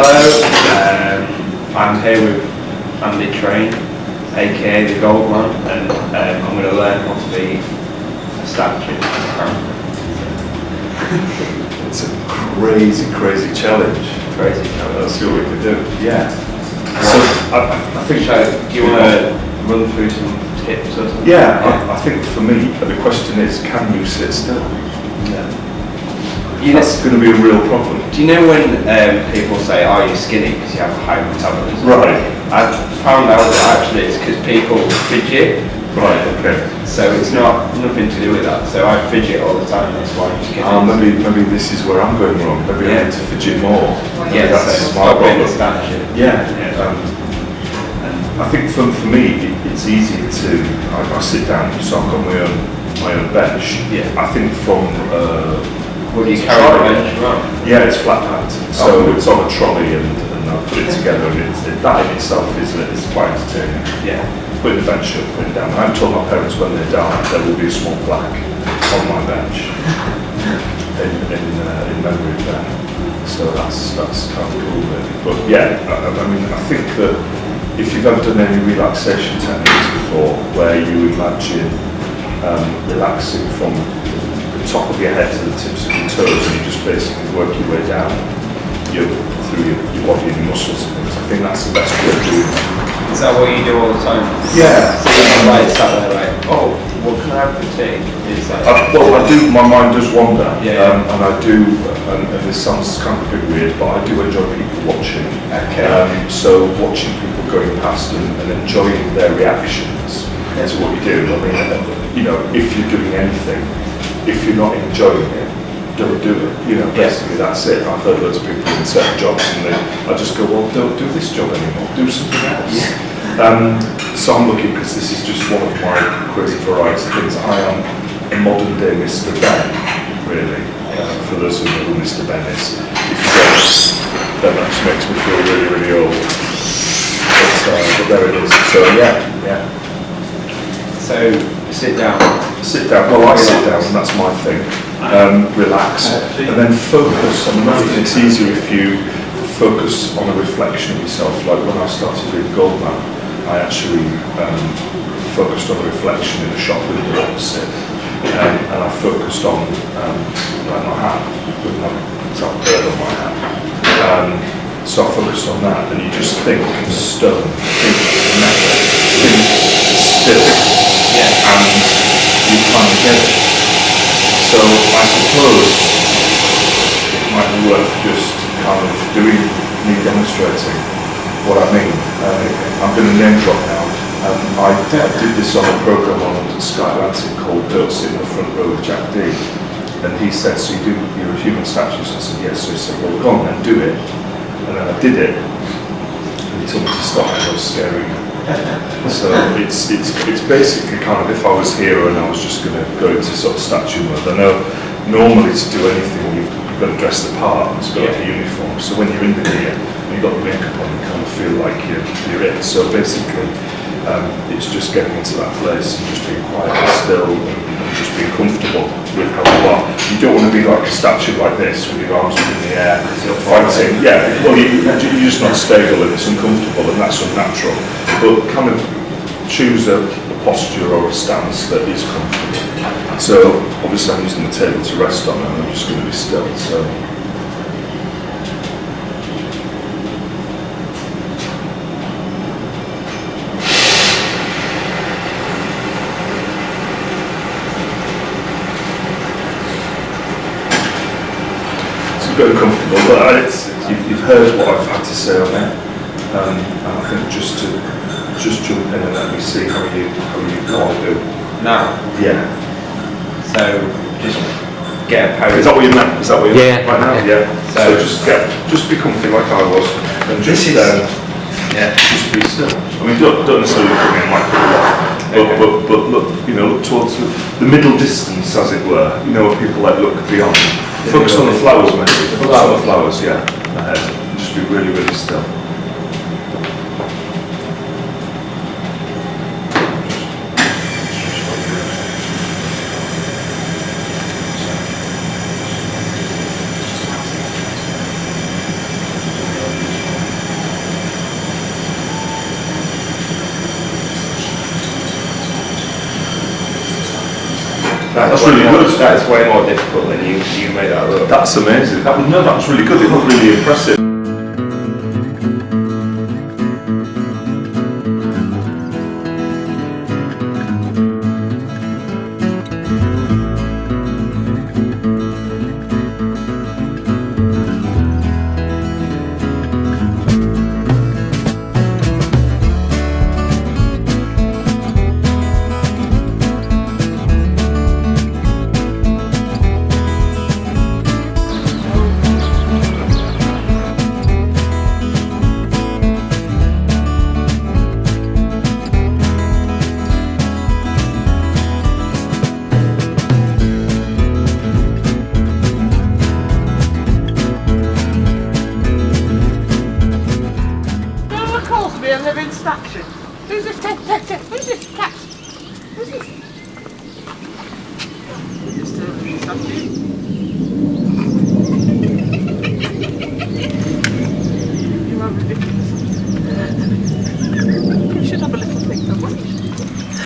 Hello, I'm here with Andy Train, aka the Gold Man, and I'm going to learn how to be a statue. It's a crazy challenge. Crazy challenge. Let's see what we can do. Yeah. So I think. Do you want to run through some tips or something? Yeah, I think for me the question is, can you sit still? Yeah. That's going to be a real problem. Do you know when people say, "Oh, you're skinny because you have a high metabolism"? Right. I've found out that actually it's because people fidget. Right. Okay. So it's nothing to do with that. So I fidget all the time. That's why I'm skinny. Maybe this is where I'm going wrong. Maybe I need to fidget more. Yeah. That's So my stop being a problem. statue. Yeah. I think for me it's easy to. I sit down, so I've got my own bench. Yeah. I think from. What do you carry the bench around? Yeah, it's flat packed, so it's on a trolley and I put it together, and that in itself is quite entertaining. Yeah. Putting the bench up, putting it down. I've told my parents when they die there will be a small plaque on my bench in memory of them. So that's kind of cool, really. But yeah, I mean, I think that if you've ever done any relaxation techniques before, where you imagine relaxing from top of your head to the tips of your toes, and you just basically work your way down through your body and your muscles and things. I think that's the best way of doing it. Is that what you do all the time? Yeah. So you're right, sat there like, oh, what can I have for tea? Is that Well, I do. My mind does wander, Yeah. and I do. And this sounds kind of a bit weird, but I do enjoy people watching. Okay. So watching people going past and enjoying their reactions to what you do. I mean, if you're doing anything, if you're not enjoying it, don't do it. Basically that's it. I've heard loads of people in certain jobs and I just go, well, don't do this job anymore, do something else. So I'm looking, because this is just one of my crazy variety of things. I am a modern day Mr. Ben, really. For those who know who Mr. Ben is. If you don't, then that just makes me feel really old. But there it is. So yeah. So sit down. Sit down. Well, I sit down, and that's my thing. Relax, and then focus. I think it's easier if you focus on a reflection of yourself. Like when I started with Goldman, I actually focused on a reflection in a shop window opposite, and I focused on like my hat, with my top bird on my hat. So I focused on that, and you just think stone, think metal, think still, and you kind of get it. So I suppose it might be worth just kind of me demonstrating what I mean. I'm going to name drop now. I did this on a programme on Sky Atlantic called Don't Sit in the Front Row with Jack D. And he said, so you do your human statues? I said, yes. So he said, well, go on then, do it. And then I did it. And he told me to stop, and I was staring. So it's basically kind of, if I was here and I was just going to go into sort of statue mode. I know normally to do anything you've got to dress the part, it's got to be uniform. So when you're in the gear and you've got the makeup on, you kind of feel like you're it. So basically it's just getting into that place and just being quiet and still and just being comfortable with how you are. You don't want to be like a statue like this with your arms up in the air fighting. Yeah, well you're just not stable and it's uncomfortable and that's unnatural. But kind of choose a posture or a stance that is comfortable. So obviously I'm using the table to rest on and I'm just going to be still. So. It's a bit uncomfortable, but you've heard what I've had to say on it. And I think just jump in and let me see how you all do. Now? Yeah. So just get a pose. Is that what you meant? Is that what you meant? Yeah. Right now? Yeah. So just be comfy like I was, and just just be still. I mean, don't necessarily look at me like that, but look, look towards the middle distance, as it were. Where people look beyond. Focus on the flowers, maybe. Focus on the flowers, yeah. Ahead. Just be really still. That's really good. That's way more difficult than you made that look. That's amazing. That was really good. It looked really impressive. Calls me a living statue. Who's this? Who's this cat? Who's this? Just a living statue. You are ridiculous. You should have a little thing, don't you?